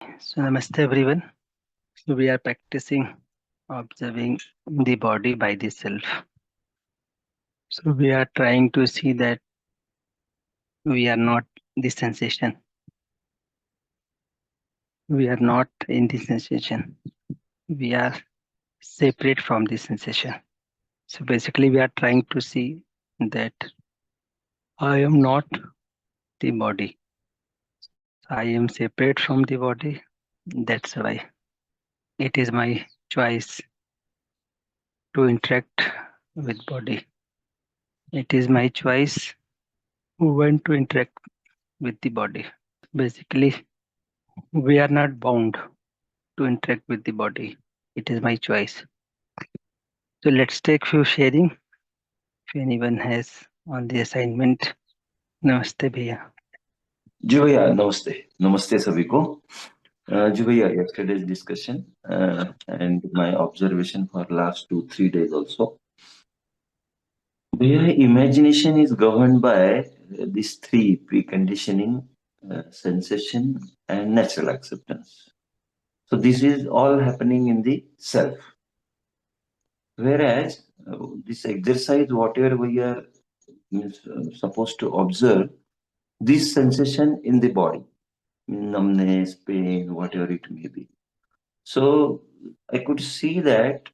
So namaste everyone. So we are practicing observing the body by the self. So we are trying to see that we are not the sensation. We are not in the sensation. We are separate from the sensation. So basically we are trying to see that I am not the body. I am separate from the body. That's why it is my choice to interact with body. It is my choice when to interact with the body. Basically, we are not bound to interact with the body. It is my choice. So let's take few sharing. If anyone has on the assignment, Namaste भैया. जी भैया नमस्ते नमस्ते सभी को जी भैया yesterday's discussion and my observation for last 2-3 days also भैया imagination is governed by these three preconditioning sensation and natural acceptance. So this is all happening in the self, whereas this exercise whatever we are supposed to observe this sensation in the body, numbness, pain, whatever it may be. So I could see that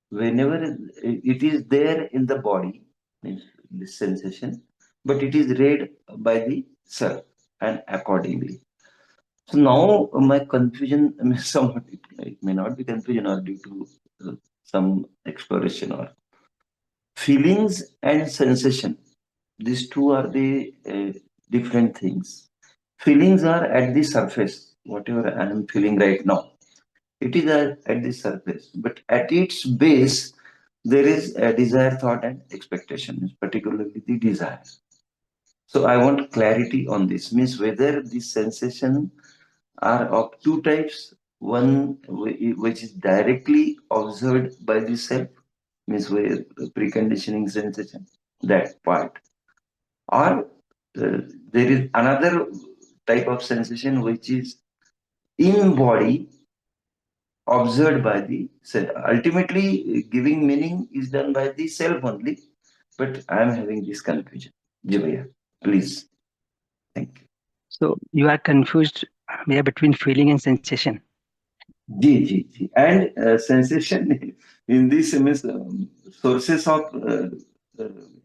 whenever it is there in the body, means this sensation, but it is read by the self and accordingly. So now my confusion, I mean, somewhat it may not be confusion or due to some exploration or feelings and sensation. These two are the different things. Feelings are at the surface, whatever I am feeling right now. It is at the surface, but at its base, there is a desire, thought, and expectation, particularly the desire. So I want clarity on this. Means whether these sensations are of two types. One which is directly observed by the self, means where preconditioning sensation, that part, or there is another type of sensation which is in body observed by the self. Ultimately, giving meaning is done by the self only, but I am having this confusion. Jivaya, please. Thank you. So you are confused between feeling and sensation. Ji. And sensation in this means sources of uh,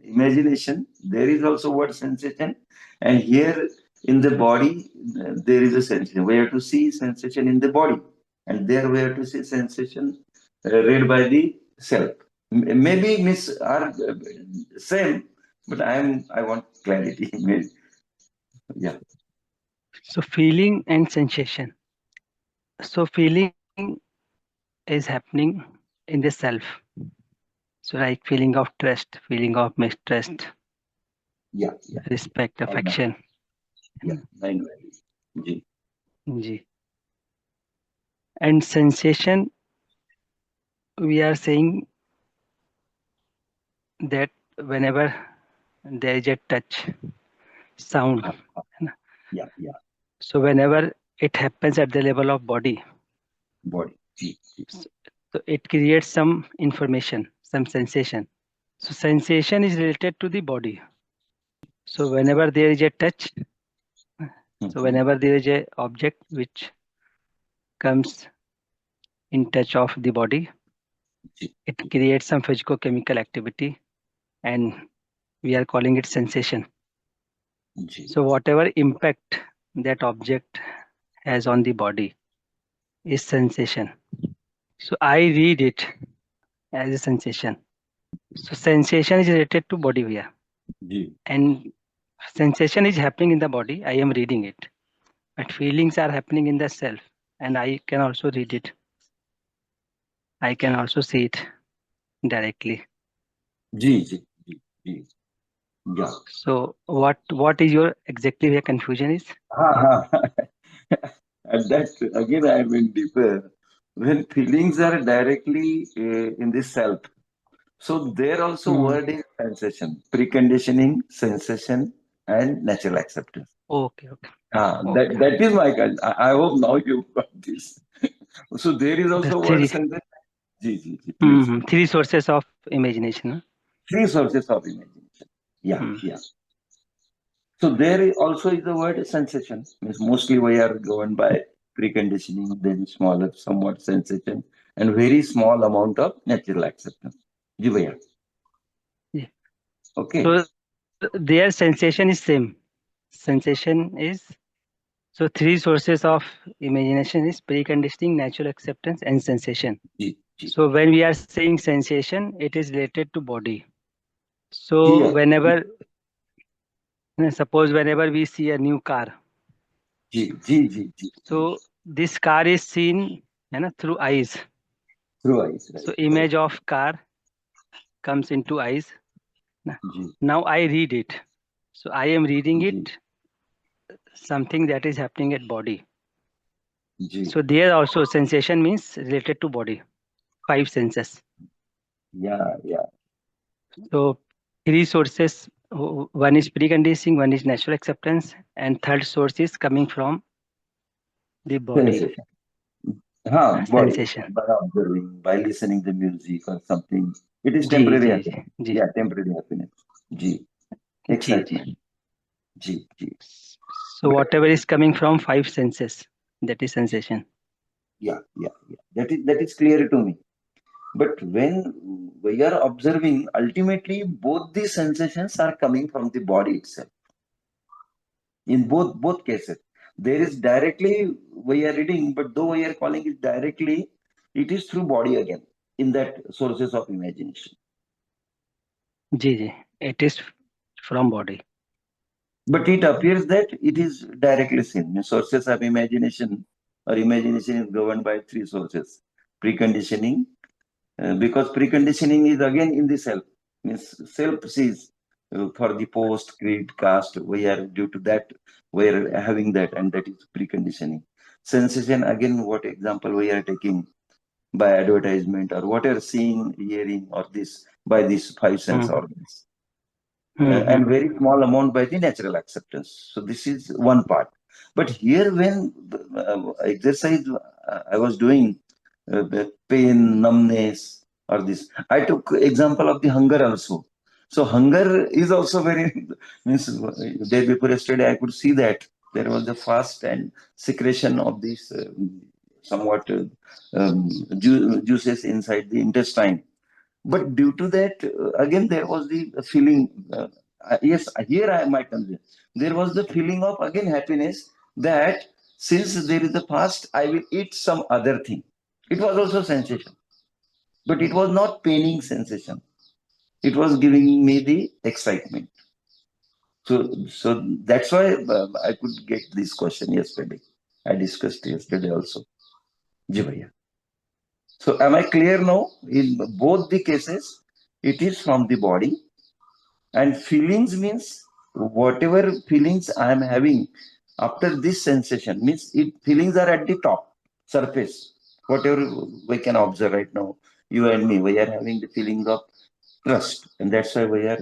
imagination. There is also word sensation, and here in the body there is a sensation. We have to see sensation in the body, and there we have to see sensation read by the self. Maybe miss are same, but I want clarity. Yeah. So feeling and sensation. So feeling is happening in the self. So like feeling of trust, feeling of mistrust, Yeah. respect, affection. Yeah. Nine values. Ji. Ji. And sensation, we are saying that whenever there is a touch, sound, Yeah. so whenever it happens at the level of body, Body. so it creates some information, some sensation. So sensation is related to the body. So whenever there is a touch, so whenever there is a object which comes in touch of the body, it creates some physicochemical activity, and we are calling it sensation. So whatever impact that object has on the body is sensation. So I read it as a sensation. So sensation is related to body here, and sensation is happening in the body. I am reading it, but feelings are happening in the self, and I can also read it. I can also see it directly. Ji. Yeah. So what is your exactly where confusion is? And that again I went deeper. When feelings are directly in the self, so there also word is sensation, preconditioning sensation. and natural acceptance. Okay, okay. That is my kind. I hope now you got this. So there is The also three, word sensation. Please. three sources of imagination. Huh? Three sources of imagination. Yeah, Hmm. yeah. So there also is the word sensation. Means mostly we are governed by preconditioning, then smaller, somewhat sensation, and very small amount of natural acceptance. जी भैया. Yeah. Okay. So their sensation is same. Sensation is so three sources of imagination is preconditioning, natural acceptance, and sensation. जी, जी. So when we are saying sensation, it is related to body. So Here. whenever suppose whenever we see a new car, जी, जी, जी, जी. so this car is seen through eyes. Through eyes, right? So image of car comes into eyes. Ji, Now I read it. So I am reading ji, it, something that is happening at body. जी. So there also sensation means related to body, five senses. Yeah, yeah. So three sources, one is preconditioning, one is natural acceptance, and third source is coming from the body. Sensation. Body. Sensation. By observing, by listening to music or something. It is ji temporary ji happiness. Ji Yeah, temporary happiness. G. Ji ji. Excitement. G. So whatever is coming from five senses, that is sensation. Yeah. That is clear to me. But when we are observing, ultimately both the sensations are coming from the body itself. In both cases, there is directly we are reading, but though we are calling it directly, it is through body again in that sources of imagination. Ji ji. It is from body. But it appears that it is directly seen. The sources of imagination or imagination is governed by three sources. Preconditioning, because preconditioning is again in the self. Means self sees for the post, creed, caste, we are due to that, we are having that, and that is preconditioning. Sensation, again, what example we are taking by advertisement or whatever seeing, hearing, or this by these five sense organs. And very small amount by the natural acceptance. So this is one part. But here when exercise I was doing, pain, numbness, or this, I took example of the hunger also. So hunger is also very, means day before yesterday I could see that there was the fast and secretion of these somewhat juices inside the intestine. But due to that, again, there was the feeling. Yes, here I might convey. There was the feeling of again happiness that since there is a fast, I will eat some other thing. It was also sensation, but it was not paining sensation. It was giving me the excitement. So that's why I could get this question yesterday. I discussed yesterday also. Ji bhaiya. So am I clear now? In both the cases, it is from the body. And feelings means whatever feelings I am having after this sensation means feelings are at the top surface. Whatever we can observe right now, you and me, we are having the feeling of trust, and that's why we are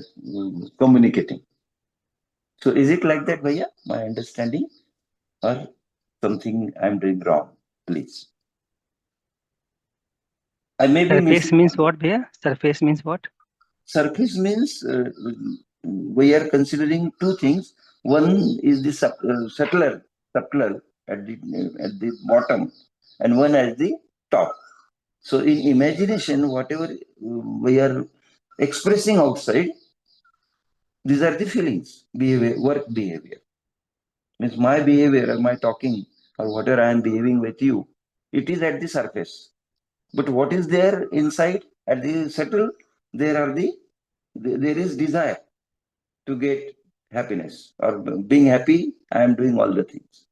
communicating. So is it like that, Bhaiya? My understanding, or something I'm doing wrong? Please. I may be Surface missing. means what, Bhaiya? Surface means what? Surface means we are considering two things. One is the subtler at the bottom, and one at the top. So in imagination, whatever we are expressing outside, these are the feelings, behavior, work behavior. Means my behavior, or my talking, or whatever I am behaving with you, it is at the surface. But what is there inside at the subtle? There are there is desire to get happiness or being happy. I am doing all the things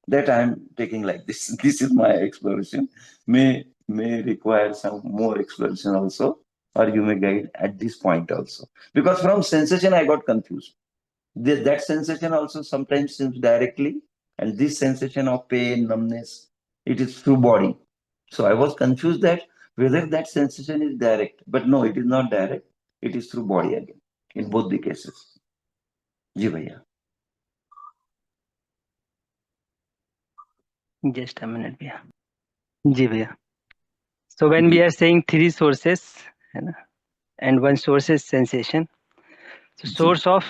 that I am taking like this. This is my exploration. May require some more exploration also, or you may guide at this point also. Because from sensation I got confused. That sensation also sometimes seems directly, and this sensation of pain, numbness, it is through body. So I was confused that whether that sensation is direct, but no, it is not direct. It is through body again in both the cases. जी भैया। Just a minute भैया. जी भैया. So when we ji are saying three sources, है ना, and one source is sensation. So जी source of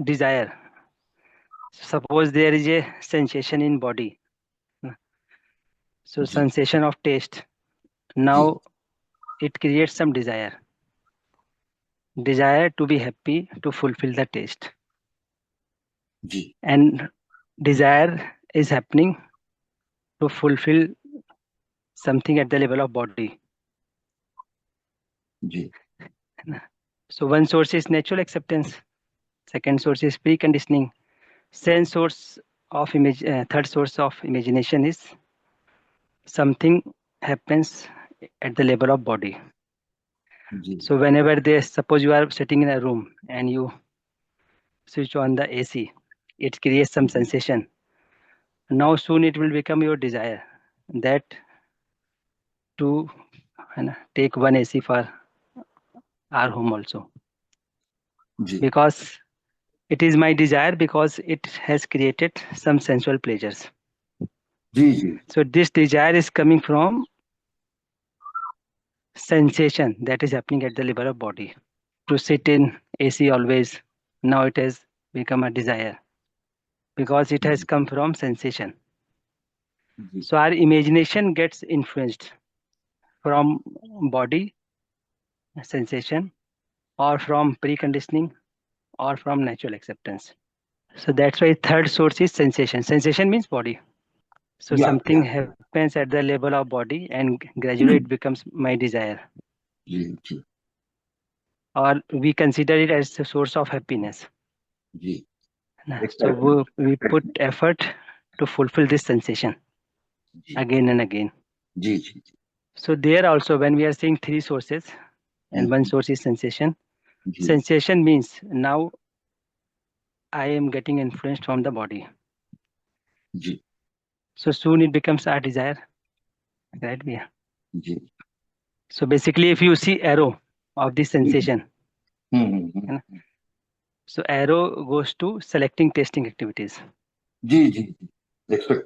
desire. Suppose there is a sensation in body. So जी sensation of taste. जी Now it creates some desire. Desire to be happy, to fulfill the taste. जी And desire is happening to fulfill something at the level of body. जी So one source is natural acceptance. Second source is preconditioning. Third source of imagination is something happens at the level of body. जी So whenever suppose you are sitting in a room and you switch on the AC, it creates some sensation. Now soon it will become your desire that to take one AC for our home also, जी because it is my desire, because it has created some sensual pleasures. जी जी So this desire is coming from sensation that is happening at the level of body. To sit in AC always, now it has become a desire because it has come from sensation. जी So our imagination gets influenced from body sensation, or from preconditioning, or from natural acceptance. So that's why third source is sensation. Sensation means body. So या something happens at the level of body and gradually it becomes my desire, जी जी or we consider it as a source of happiness. जी So exactly we put effort to fulfill this sensation जी again and again. जी जी So there also, when we are saying three sources and one source is sensation, जी sensation means now I am getting influenced from the body. जी So soon it becomes our desire, right? Yeah. जी So basically, if you see arrow of this sensation, hmm so arrow goes to selecting testing activities. जी जी जी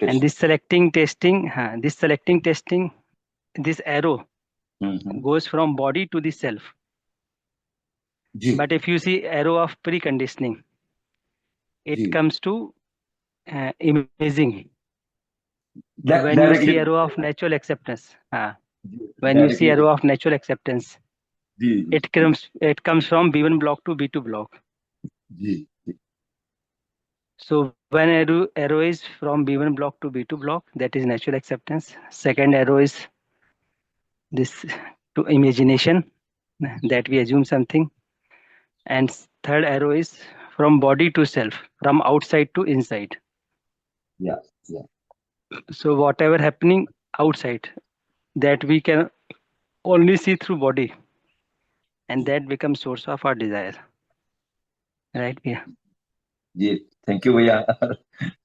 And expectation this arrow goes from body to the self. जी But if you see arrow of preconditioning, जी it comes to imaging. When you directly see arrow of natural acceptance, when you see directly arrow of natural acceptance, जी it comes from B1 block to B2 block. जी So when arrow is from B1 block to B2 block, that is natural acceptance. Second arrow is this to imagination, that we assume something. And third arrow is from body to self, from outside to inside. या या So whatever happening outside, that we can only see through body, and that becomes source of our desire, right? Yeah. जी thank you भैया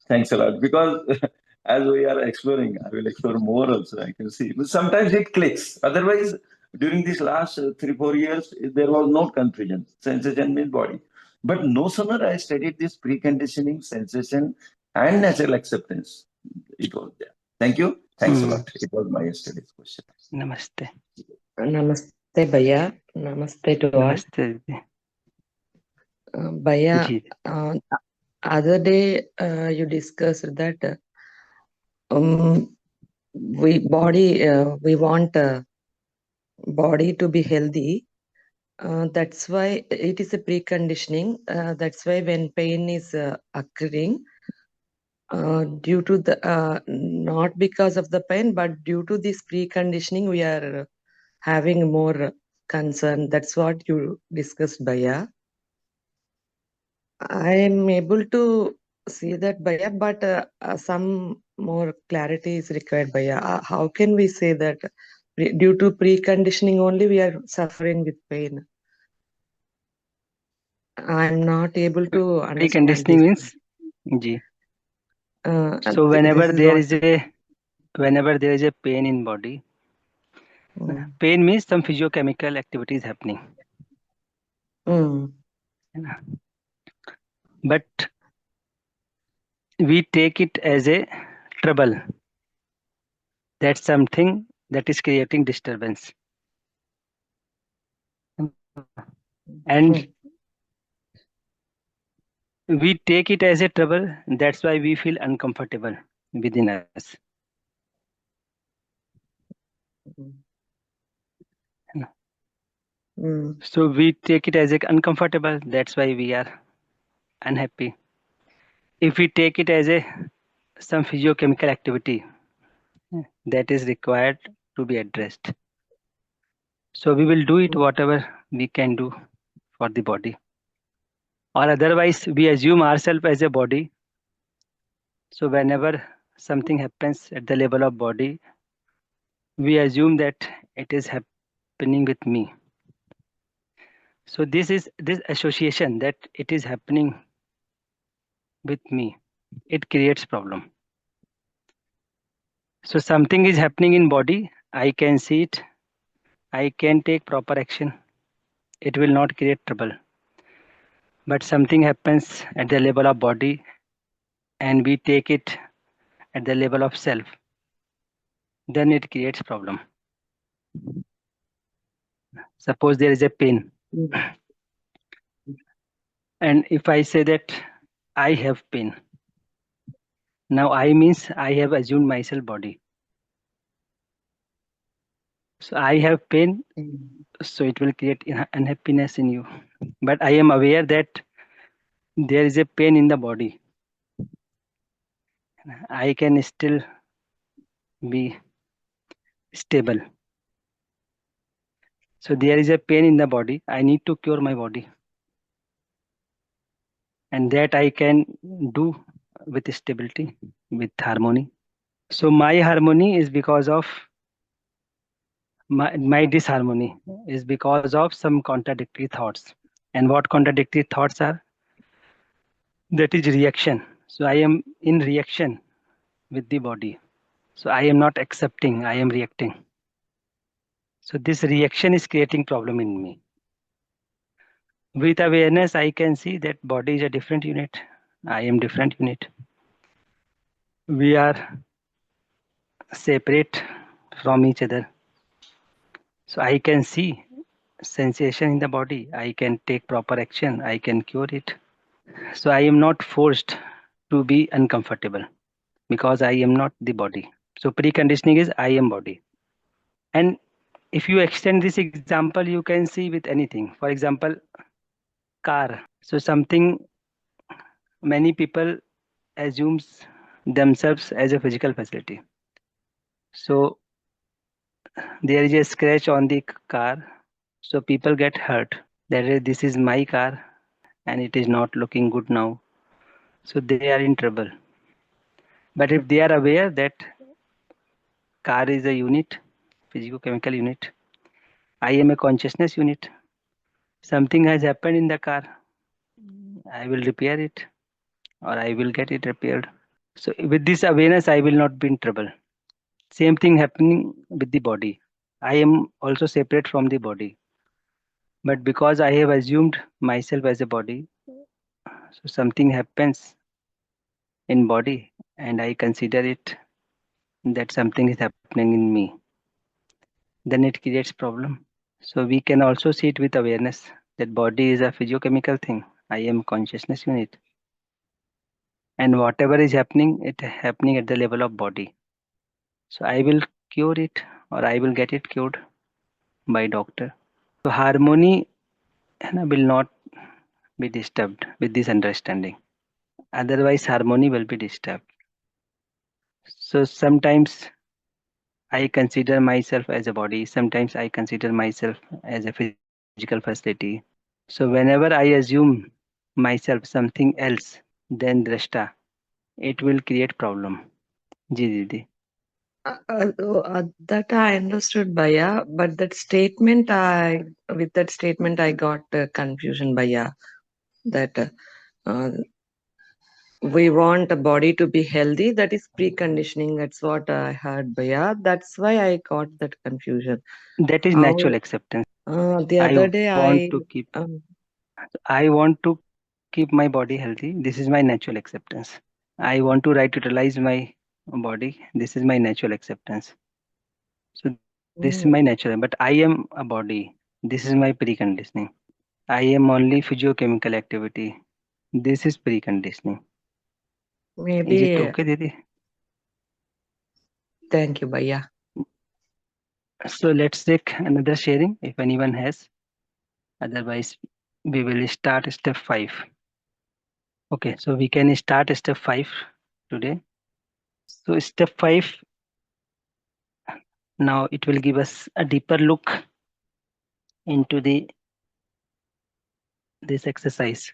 thanks a lot, because as we are exploring, I will explore more also. I can see, but sometimes it clicks. Otherwise, during these last 3-4 years, there was no confusion. Sensation means body. But no sooner I studied this preconditioning, sensation, and natural acceptance, it was there. Thank you. Thanks a lot. It was my yesterday's question. Namaste. Namaste, Bhaiya. Namaste to all. Namaste. Bhaiya, जी. other day you discussed that we want body to be healthy. That's why it is a preconditioning. That's why when pain is occurring, due to the not because of the pain, but due to this preconditioning, we are having more concern. That's what you discussed, Bhaiya. I am able to see that, Bhaiya, but some more clarity is required, Bhaiya. How can we say that due to preconditioning only we are suffering with pain? I am not able to understand Preconditioning this. means, जी. So This whenever is there what is a pain in body, pain means some physiochemical activities happening. Mm. but we take it as a trouble. That's something that is creating disturbance. And we take it as a trouble. That's why we feel uncomfortable within us. So we take it as a uncomfortable. That's why we are unhappy. If we take it as a some physiochemical activity that is required to be addressed, so we will do it whatever we can do for the body. Or otherwise, we assume ourselves as a body. So whenever something happens at the level of body, we assume that it is happening with me. So this association that it is happening with me, it creates problem. So something is happening in body, I can see it, I can take proper action. It will not create trouble. But something happens at the level of body and we take it at the level of self, then it creates problem. Suppose there is a pain. And if I say that I have pain, now I means I have assumed myself body. So I have pain, so it will create unhappiness in you. But I am aware that there is a pain in the body. I can still be stable. So there is a pain in the body. I need to cure my body. And that I can do with stability, with harmony. So my harmony is because of my disharmony is because of some contradictory thoughts. And what contradictory thoughts are? That is reaction. So I am in reaction with the body. So I am not accepting, I am reacting. So this reaction is creating problem in me. With awareness, I can see that body is a different unit. I am different unit. We are separate from each other. So I can see sensation in the body. I can take proper action. I can cure it. So I am not forced to be uncomfortable because I am not the body. So preconditioning is I am body. And if you extend this example, you can see with anything. For example, car. So something many people assumes themselves as a physical facility. So there is a scratch on the car. So people get hurt. That is, this is my car and it is not looking good now. So they are in trouble. But if they are aware that car is a unit, physico-chemical unit, I am a consciousness unit. Something has happened in the car. I will repair it or I will get it repaired. So with this awareness, I will not be in trouble. Same thing happening with the body. I am also separate from the body. But because I have assumed myself as a body, so something happens in body and I consider it that something is happening in me. Then it creates problem. So we can also see it with awareness that body is a physiochemical thing. I am consciousness unit. And whatever is happening, it happening at the level of body. So I will cure it or I will get it cured by doctor. So harmony will not be disturbed with this understanding. Otherwise harmony will be disturbed. So sometimes I consider myself as a body. Sometimes I consider myself as a physical facility. So whenever I assume myself something else than Drashta, it will create problem. Ji Didi. That I understood, Bhaiya, but with that statement, I got confusion, Bhaiya, that we want a body to be healthy. That is preconditioning. That's what I heard, Bhaiya. That's why I got that confusion. That is natural acceptance. The other day I want to keep my body healthy. This is my natural acceptance. I want to right utilize my body. This is my natural acceptance. So this is my natural, but I am a body. This is my preconditioning. I am only physiochemical activity. This is preconditioning. Is it Maybe. okay, Didi? Thank you, Bhaiya. So let's take another sharing if anyone has. Otherwise, we will start step 5. Okay, so we can start step 5 today. So step 5, now it will give us a deeper look into this exercise.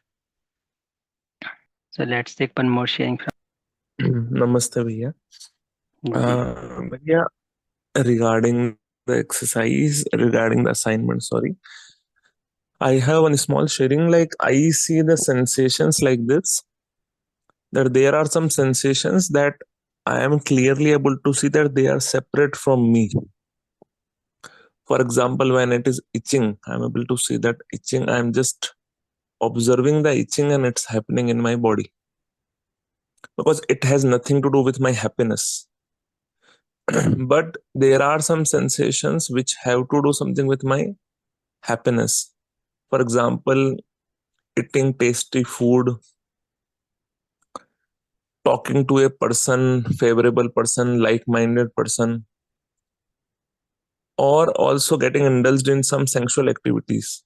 So let's take one more sharing from Namaste, Bhaiya. Ji. Bhaiya, regarding the exercise, regarding the assignment, sorry, I have one small sharing. Like, I see the sensations like this, that there are some sensations that I am clearly able to see that they are separate from me. For example, when it is itching, I'm able to see that itching, I'm just observing the itching and it's happening in my body because it has nothing to do with my happiness. But there are some sensations which have to do something with my happiness. For example, eating tasty food, talking to a person, favorable person, like-minded person, or also getting indulged in some sexual activities.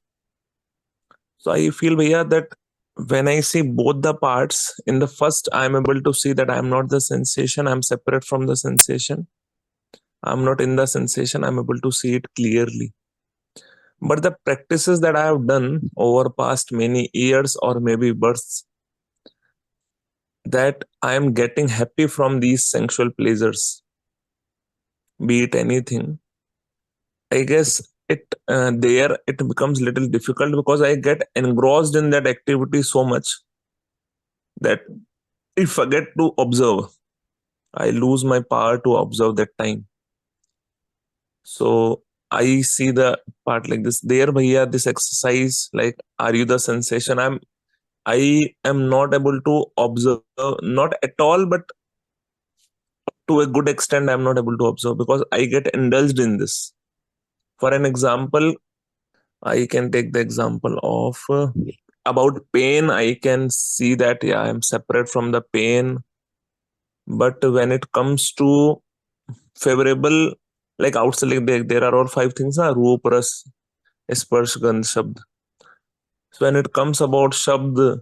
So I feel, Bhaiya, that when I see both the parts, in the first, I'm able to see that I'm not the sensation, I'm separate from the sensation. I'm not in the sensation, I'm able to see it clearly. But the practices that I have done over past many years or maybe births, that I am getting happy from these sensual pleasures, be it anything, I guess there it becomes little difficult because I get engrossed in that activity so much that I forget to observe. I lose my power to observe that time. So I see the part like this. There, Bhaiya, this exercise, like, are you the sensation? I am not able to observe, not at all, but to a good extent, I'm not able to observe because I get indulged in this. For an example, I can take the example of about pain. I can see that, yeah, I'm separate from the pain. But when it comes to favorable, like outside, like there are all 5 things, Roop, Ras, Sparsh, Gandh, Shabd. So when it comes about Shabd,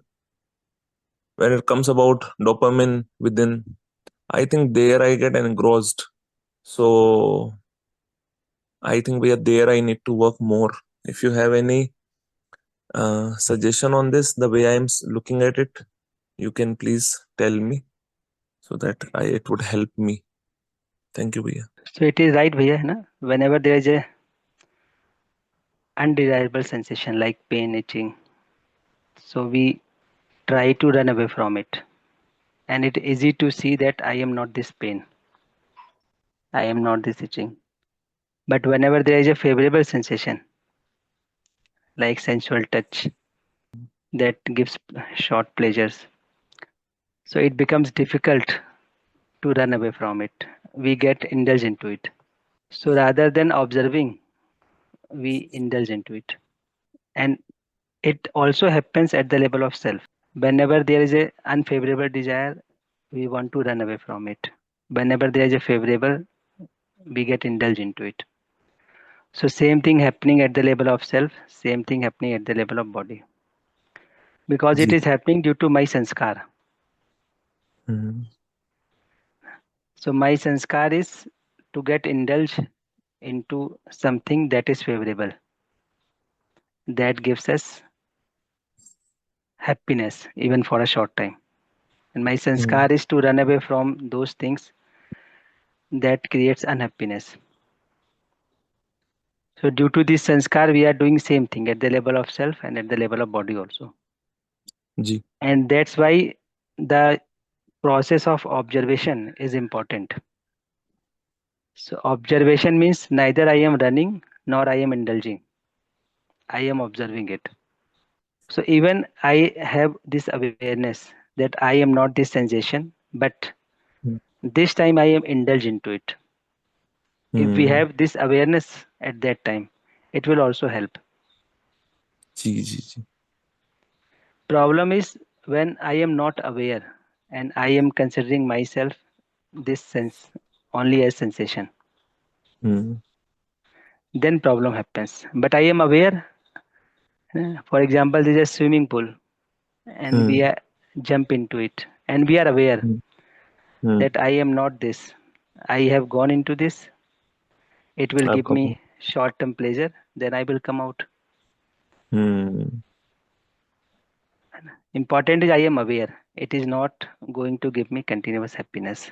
when it comes about dopamine within, I think there I get engrossed. So I think we are there. I need to work more. If you have any suggestion on this, the way I'm looking at it, you can please tell me so that it would help me. Thank you, Bhaiya. So it is right, Bhaiya, na? Whenever there is a undesirable sensation like pain, itching, so we try to run away from it. And it is easy to see that I am not this pain. I am not this itching. But whenever there is a favorable sensation, like sensual touch, that gives short pleasures, so it becomes difficult to run away from it. We get indulged into it. So rather than observing, we indulge into it. And it also happens at the level of self. Whenever there is a unfavorable desire, we want to run away from it. Whenever there is a favorable, we get indulged into it. So same thing happening at the level of self, same thing happening at the level of body. Because it Ji. is happening due to my sanskar. So my sanskar is to get indulged into something that is favorable, that gives us happiness even for a short time. And my sanskar is to run away from those things that creates unhappiness. So due to this sanskar, we are doing same thing at the level of self and at the level of body also. Ji. And that's why the process of observation is important. So observation means neither I am running nor I am indulging. I am observing it. So even I have this awareness that I am not this sensation, but Hmm. this time I am indulged into it. If we Hmm. have this awareness at that time, it will also help. जी. Problem is when I am not aware and I am considering myself this sense only as sensation, Hmm. then problem happens. But I am aware. For example, there is a swimming pool and we Hmm. are jump into it and we are aware Hmm. Hmm. that I am not this. I have gone into this. It will give आपका me short-term pleasure. Then I will come out. Hmm. Important is I am aware. It is not going to give me continuous happiness.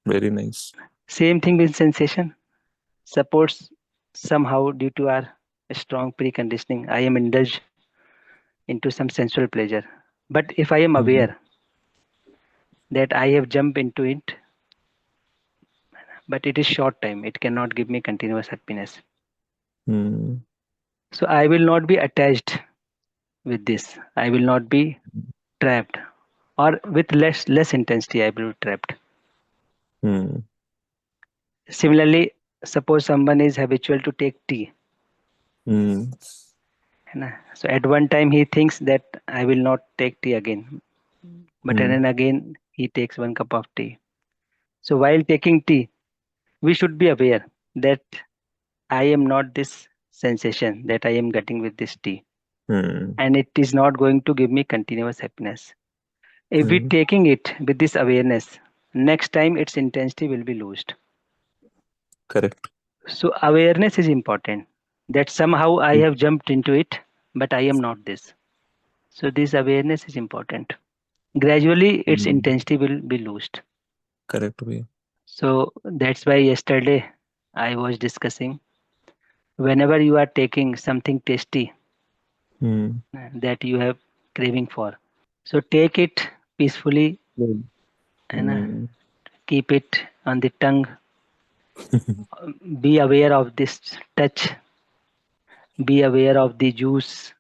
Very nice. Same thing with sensation. Suppose somehow due to our strong preconditioning, I am indulged into some sensual pleasure. But if I am Hmm. aware that I have jumped into it, but it is short time, it cannot give me continuous happiness. Hmm. So I will not be attached with this. I will not be trapped, or with less intensity, I will be trapped. Hmm. Similarly, suppose someone is habitual to take tea. Hmm. है ना? So at one time he thinks that I will not take tea again, but Hmm. then again he takes one cup of tea. So while taking tea, we should be aware that I am not this sensation that I am getting with this tea, Hmm. and it is not going to give me continuous happiness. If we Hmm. taking it with this awareness, next time its intensity will be lost. Correct. So awareness is important that somehow I have jumped into it, but I am not this. So this awareness is important. Gradually its Hmm. intensity will be lost. Correct way. So that's why yesterday I was discussing, whenever you are taking something tasty Hmm. that you have craving for, so take it peacefully and Hmm. keep it on the tongue. Be aware of this touch, be aware of the juice,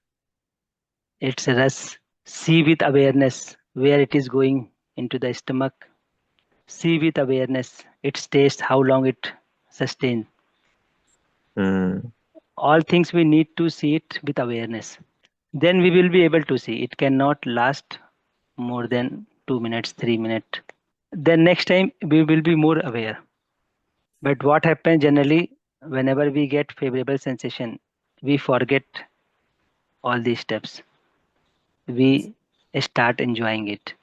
its rus. See with awareness where it is going into the stomach. See with awareness its taste, how long it sustains. Hmm. All things we need to see it with awareness. Then we will be able to see it cannot last more than 2 minutes, 3 minutes. Then next time we will be more aware. But what happens generally, whenever we get favorable sensation, we forget all these steps. We start enjoying it.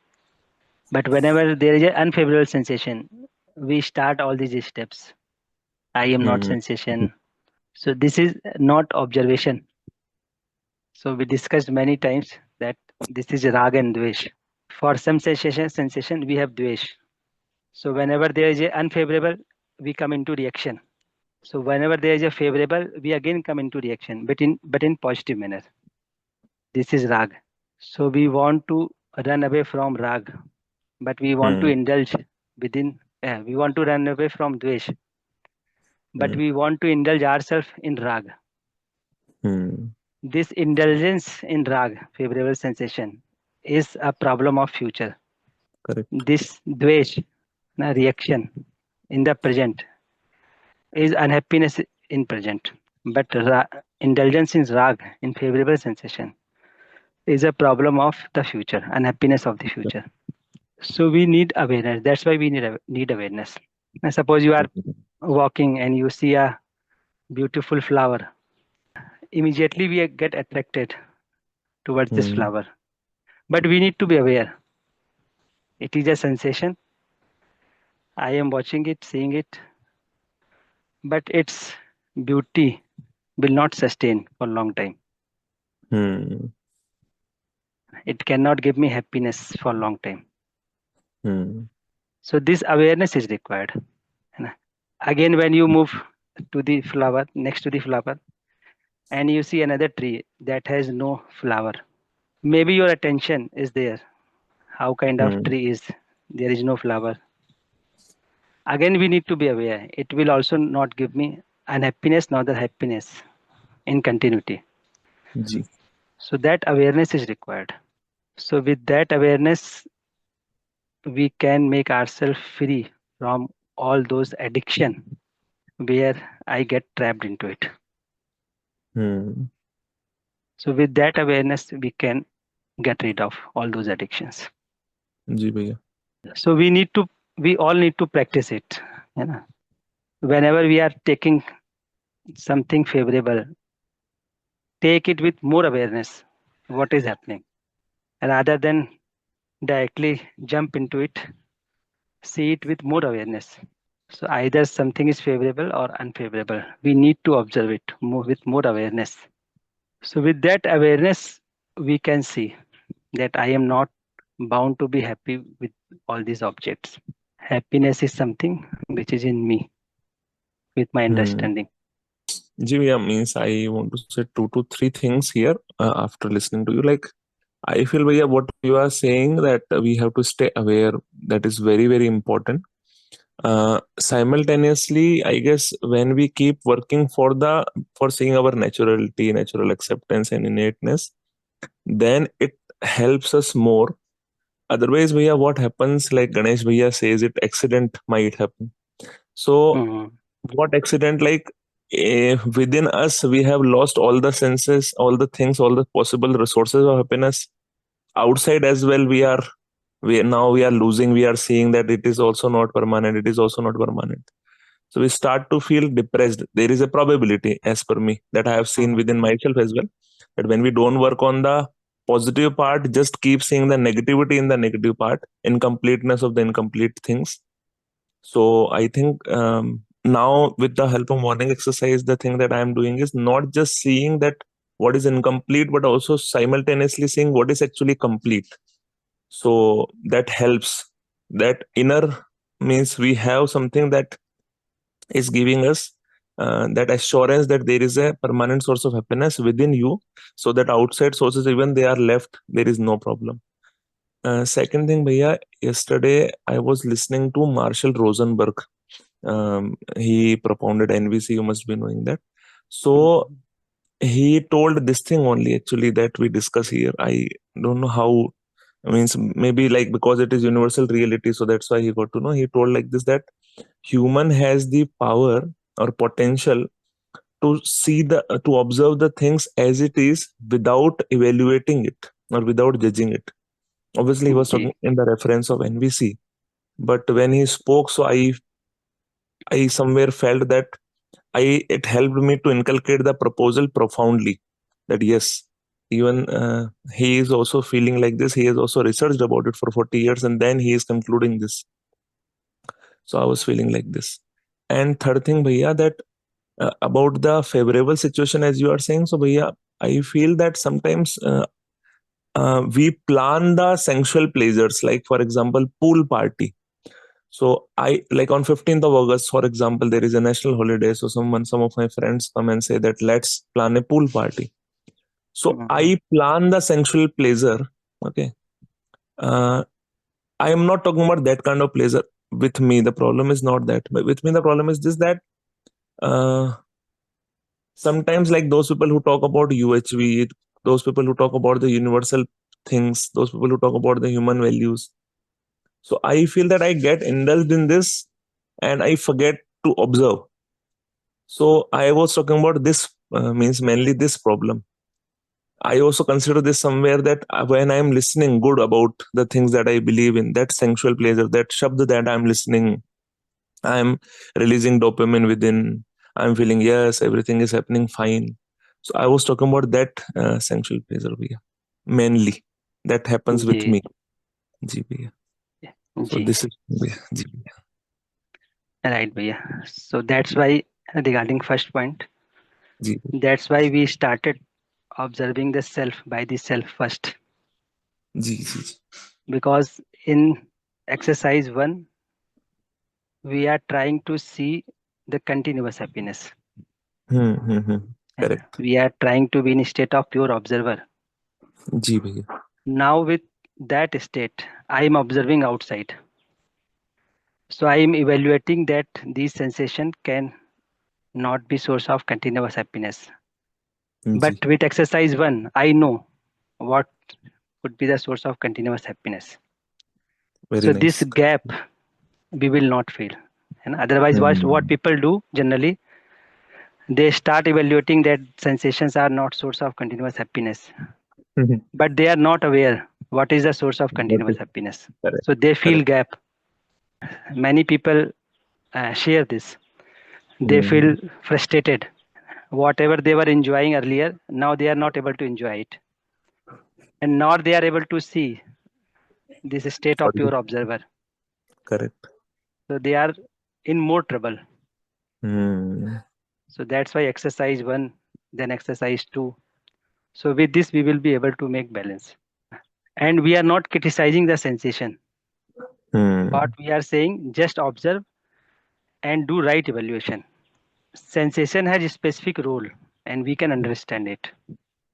But whenever there is an unfavorable sensation, we start all these steps. I am not Hmm. sensation. So this is not observation. So we discussed many times that this is rag and dvesh. For some sensation we have dvesh. So whenever there is a unfavorable, we come into reaction. So whenever there is a favorable, we again come into reaction, but in positive manner. This is rag. So we want to run away from rag, but we want to Hmm. indulge within. We want to run away from dvesh, but Hmm. we want to indulge ourselves in rag. Hmm. This indulgence in rag, favorable sensation, is a problem of future. Correct. This dvesh, reaction in the present, is unhappiness in present. But indulgence in rag, in favorable sensation, is a problem of the future, unhappiness of the future. So we need awareness. That's why we need awareness. Now suppose you are walking and you see a beautiful flower. Immediately we get attracted towards this Hmm. flower. But we need to be aware. It is a sensation. I am watching it, seeing it, but its beauty will not sustain for a long time. Hmm. It cannot give me happiness for a long time. Hmm. So this awareness is required. Again, when you move to the flower, next to the flower, and you see another tree that has no flower, maybe your attention is there. How kind of Hmm. tree is? There is no flower. Again, we need to be aware. It will also not give me unhappiness nor the happiness in continuity. Ji. So that awareness is required. So with that awareness, we can make ourselves free from all those addiction where I get trapped into it. So with that awareness, we can get rid of all those addictions. जी भैया. So we all need to practice it. You know? Whenever we are taking something favorable, take it with more awareness what is happening, rather than directly jump into it. See it with more awareness. So either something is favorable or unfavorable. We need to observe it with more awareness. So with that awareness, we can see that I am not bound to be happy with all these objects. Happiness is something which is in me with my understanding. जी भैया, means I want to say 2 to 3 things here after listening to you. Like, I feel भैया what you are saying that we have to stay aware, that is very, very important. Simultaneously, I guess when we keep working for seeing our naturality, natural acceptance and innateness, then it helps us more. Otherwise, भैया, what happens, like Ganesh भैया says, it accident might happen. So what accident? Like, within us we have lost all the senses, all the things, all the possible resources of happiness. Outside as well, we are losing. We are seeing that it is also not permanent, it is also not permanent. So we start to feel depressed. There is a probability, as per me, that I have seen within myself as well, that when we don't work on the positive part, just keep seeing the negativity in the negative part, incompleteness of the incomplete things. So I think now with the help of morning exercise, the thing that I am doing is not just seeing that what is incomplete, but also simultaneously seeing what is actually complete. So that helps. That inner means we have something that is giving us that assurance that there is a permanent source of happiness within you, so that outside sources, even they are left, there is no problem. Second thing, Bhaiya, yesterday I was listening to Marshall Rosenberg. He propounded NVC, you must be knowing that. So he told this thing only actually that we discuss here. I don't know how, means maybe like because it is universal reality, so that's why he got to know. He told like this, that human has the power or potential to to observe the things as it is without evaluating it or without judging it. Obviously, he was talking in the reference of NVC, but when he spoke, so I somewhere felt that it helped me to inculcate the proposal profoundly. That yes, even he is also feeling like this. He has also researched about it for 40 years, and then he is concluding this. So I was feeling like this. And third thing, Bhaiya, that about the favorable situation, as you are saying, so Bhaiya, I feel that sometimes we plan the sensual pleasures, like for example, pool party. So I, like on 15th of August, for example, there is a national holiday. So some of my friends come and say that let's plan a pool party. So I plan the sensual pleasure. Okay. I am not talking about that kind of pleasure with me. The problem is not that. But with me, the problem is this, that sometimes like those people who talk about UHV, those people who talk about the universal things, those people who talk about the human values. So I feel that I get indulged in this and I forget to observe. So I was talking about this, means mainly this problem. I also consider this somewhere that when I'm listening good about the things that I believe in, that sensual pleasure, that shabd that I'm listening, I'm releasing dopamine within, I'm feeling, yes, everything is happening fine. So I was talking about that sensual pleasure, mainly. That happens with me. Ji, bhaiya. So this is, ji, bhaiya. Right, Bhaiya. So that's why, regarding first point, Ji. That's why we started observing the self by the self first. Ji. Because in exercise 1, we are trying to see the continuous happiness. Correct. We are trying to be in a state of pure observer. Ji, bhaiya. Now with that state, I am observing outside. So I am evaluating that these sensations can not be source of continuous happiness. But with exercise 1, I know what could be the source of continuous happiness. Very So nice. this gap we will not feel. And otherwise, what people do generally, they start evaluating that sensations are not source of continuous happiness, Mhm. but they are not aware what is the source of continuous Okay. happiness. Correct. So they feel Correct. gap. Many people share this. They feel frustrated. Whatever they were enjoying earlier, now they are not able to enjoy it, and nor they are able to see this state of pure observer. Correct. So they are in more trouble. Hmm. So that's why exercise 1, then exercise 2. So with this, we will be able to make balance. And we are not criticizing the sensation. What we are saying, just observe and do right evaluation. Sensation has a specific role and we can understand it.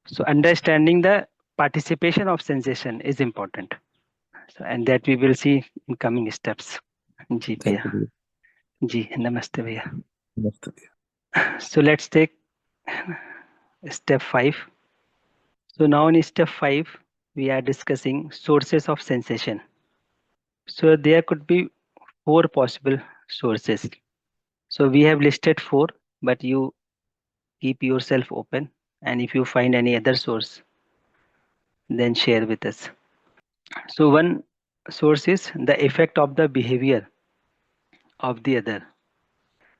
So understanding the participation of sensation is important. So, and that we will see in coming steps. Ji Thank भैया, you. जी नमस्ते भैया. Namaste. So let's take step 5. So now in step 5, we are discussing sources of sensation. So there could be 4 possible sources. So we have listed 4, but you keep yourself open, and if you find any other source, then share with us. So one source is the effect of the behavior of the other.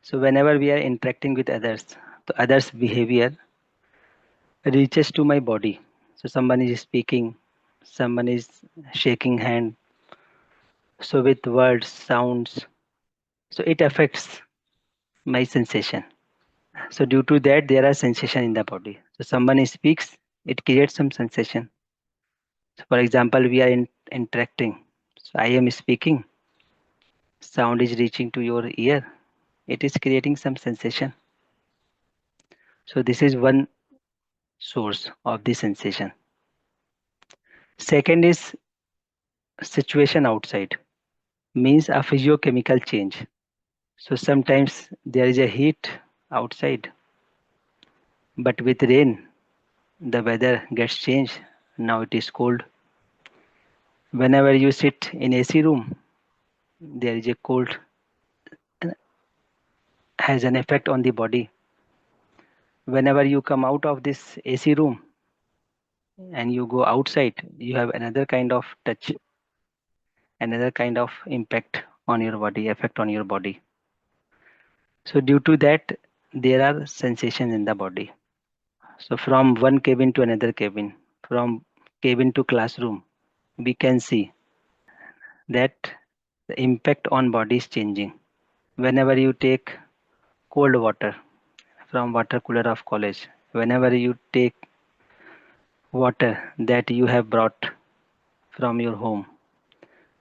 So whenever we are interacting with others, the others' behavior reaches to my body. So someone is speaking, someone is shaking hand. So with words, sounds, so it affects my sensation. So due to that, there are sensation in the body. So someone speaks, it creates some sensation. So for example, we are interacting. So I am speaking, sound is reaching to your ear, it is creating some sensation. So this is one source of the sensation. Second is situation outside, means a physiochemical change. So sometimes there is a heat outside, but with rain, the weather gets changed. Now it is cold. Whenever you sit in AC room, there is a cold, has an effect on the body. Whenever you come out of this AC room and you go outside, you have another kind of touch, another kind of impact on your body, effect on your body. So due to that, there are sensations in the body. So from one cabin to another cabin, from cabin to classroom, we can see that the impact on body is changing. Whenever you take cold water from water cooler of college, whenever you take water that you have brought from your home,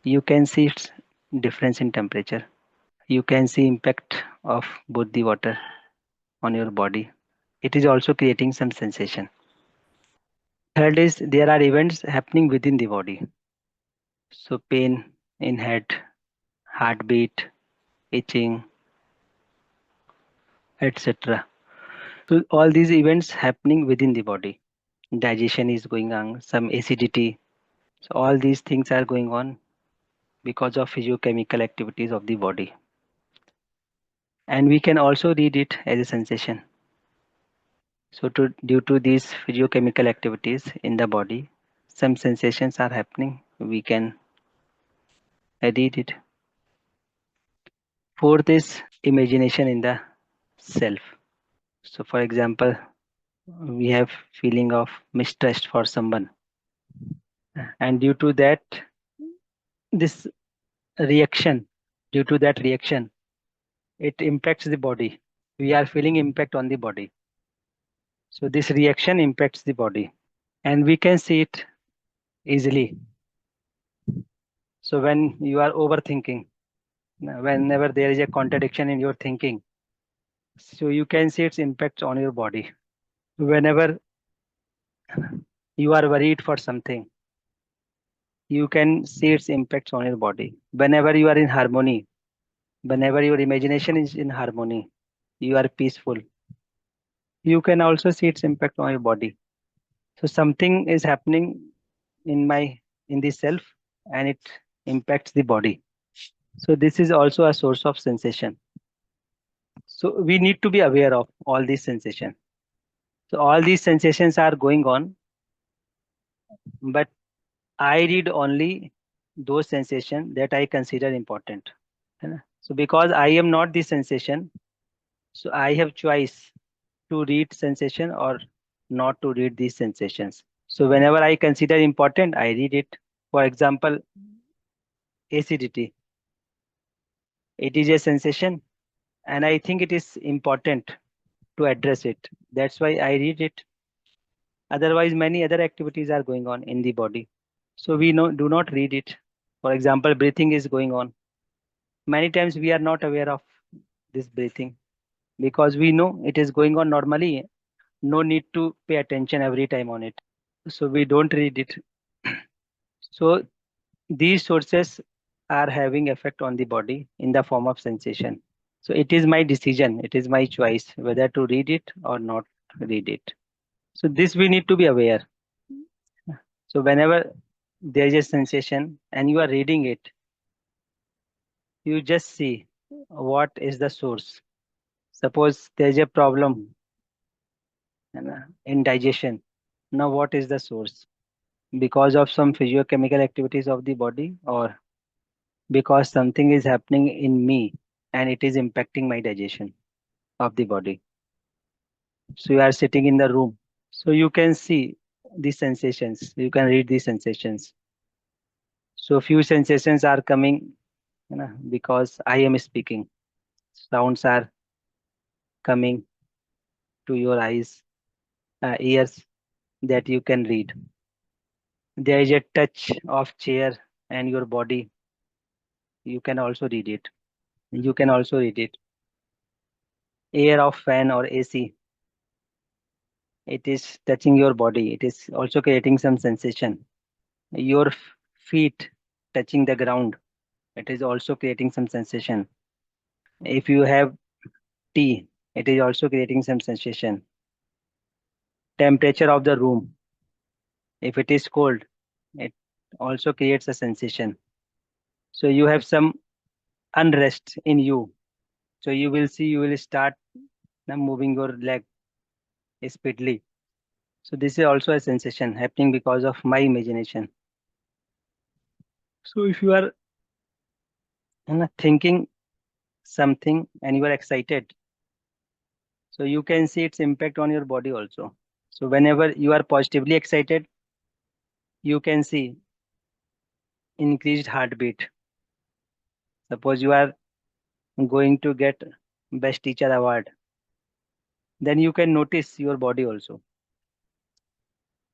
you can see its difference in temperature. You can see impact of both the water on your body. It is also creating some sensation. Third is there are events happening within the body. So pain in head, heartbeat, itching, etc. So all these events happening within the body. Digestion is going on, some acidity. So all these things are going on because of physiochemical activities of the body. And we can also read it as a sensation. So due to these physiochemical activities in the body, some sensations are happening. We can read it. Fourth is imagination in the self. So for example, we have feeling of mistrust for someone. And due to that, this reaction, due to that reaction, it impacts the body. We are feeling impact on the body. So this reaction impacts the body and we can see it easily. So when you are overthinking, whenever there is a contradiction in your thinking, so you can see its impacts on your body. Whenever you are worried for something, you can see its impacts on your body. Whenever you are in harmony, whenever your imagination is in harmony, you are peaceful. You can also see its impact on your body. So something is happening in the self, and it impacts the body. So this is also a source of sensation. So we need to be aware of all these sensations. So all these sensations are going on, but I read only those sensations that I consider important. है ना? So because I am not the sensation, so I have choice to read sensation or not to read these sensations. So whenever I consider important, I read it. For example, acidity. It is a sensation, and I think it is important to address it. That's why I read it. Otherwise, many other activities are going on in the body. So we do not read it. For example, breathing is going on. Many times we are not aware of this breathing because we know it is going on normally. No need to pay attention every time on it. So we don't read it. So these sources are having effect on the body in the form of sensation. So it is my decision, it is my choice whether to read it or not read it. So this we need to be aware. So whenever there is a sensation and you are reading it, you just see what is the source. Suppose there is a problem in digestion. Now what is the source? Because of some physiochemical activities of the body, or because something is happening in me and it is impacting my digestion of the body. So you are sitting in the room, so you can see the sensations, you can read the sensations. So few sensations are coming because I am speaking. Sounds are coming to your eyes, ears, that you can read. There is a touch of chair and your body, you can also read it. You can also read it. Air of fan or AC, it is touching your body, it is also creating some sensation. Your feet touching the ground, it is also creating some sensation. If you have tea, it is also creating some sensation. Temperature of the room, if it is cold, it also creates a sensation. So you have some unrest in you, so you will see, you will start moving your leg speedily. So this is also a sensation happening because of my imagination. So if you are thinking something and you are excited, so you can see its impact on your body also. So whenever you are positively excited, you can see increased heartbeat. Suppose you are going to get best teacher award, then you can notice your body also.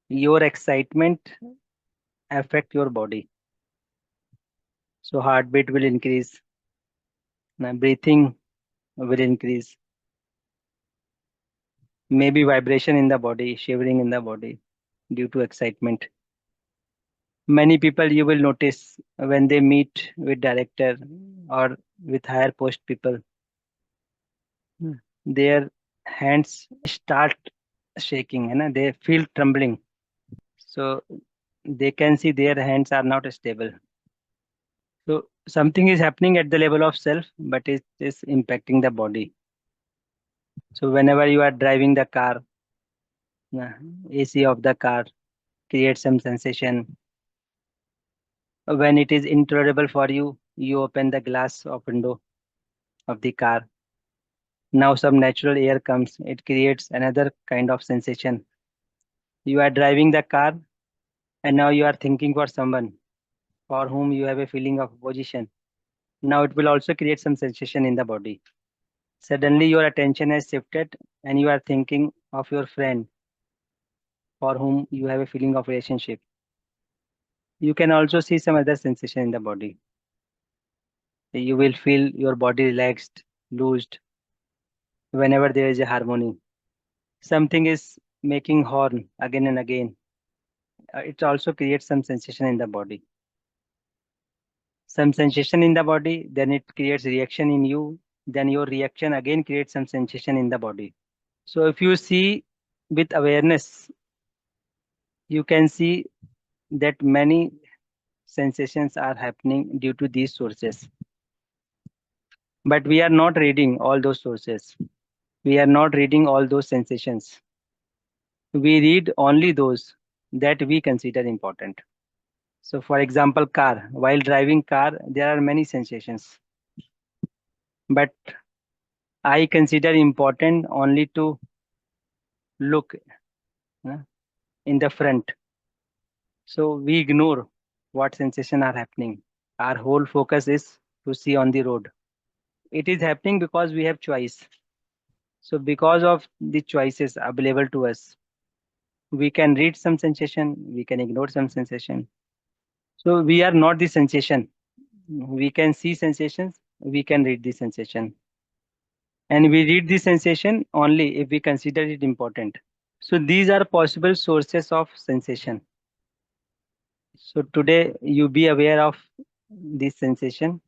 Your excitement affect your body. So heartbeat will increase, breathing will increase, maybe vibration in the body, shivering in the body due to excitement. Many people you will notice when they meet with director or with higher post people, their hands start shaking, they feel trembling. So they can see their hands are not stable. So something is happening at the level of self, but it is impacting the body. So whenever you are driving the car, AC of the car creates some sensation. When it is intolerable for you, you open the glass of window of the car. Now some natural air comes, it creates another kind of sensation. You are driving the car and now you are thinking for someone for whom you have a feeling of opposition. Now it will also create some sensation in the body. Suddenly your attention has shifted and you are thinking of your friend for whom you have a feeling of relationship. You can also see some other sensation in the body. You will feel your body relaxed, loosed whenever there is a harmony. Something is making horn again and again. It also creates some sensation in the body. Some sensation in the body, then it creates reaction in you. Then your reaction again creates some sensation in the body. So if you see with awareness, you can see that many sensations are happening due to these sources. But we are not reading all those sources. We are not reading all those sensations. We read only those that we consider important. So for example, car. While driving car, there are many sensations. But I consider important only to look in the front. So we ignore what sensation are happening. Our whole focus is to see on the road. It is happening because we have choice. So because of the choices available to us, we can read some sensation, we can ignore some sensation. So we are not the sensation. We can see sensations, we can read the sensation. And we read the sensation only if we consider it important. So these are possible sources of sensation. So today you be aware of this sensation.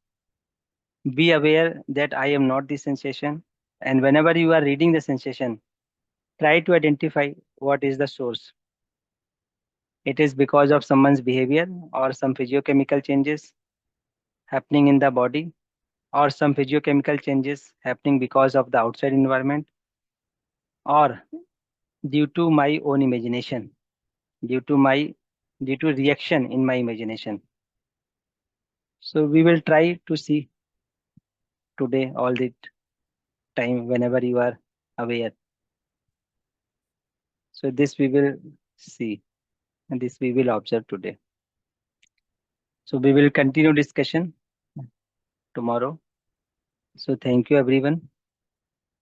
Be aware that I am not the sensation. And whenever you are reading the sensation, try to identify what is the source. It is because of someone's behavior or some physiochemical changes happening in the body, or some physiochemical changes happening because of the outside environment, or due to my own imagination, due to reaction in my imagination. So we will try to see today all the time whenever you are aware. So this we will see and this we will observe today. So we will continue discussion tomorrow. So thank you everyone.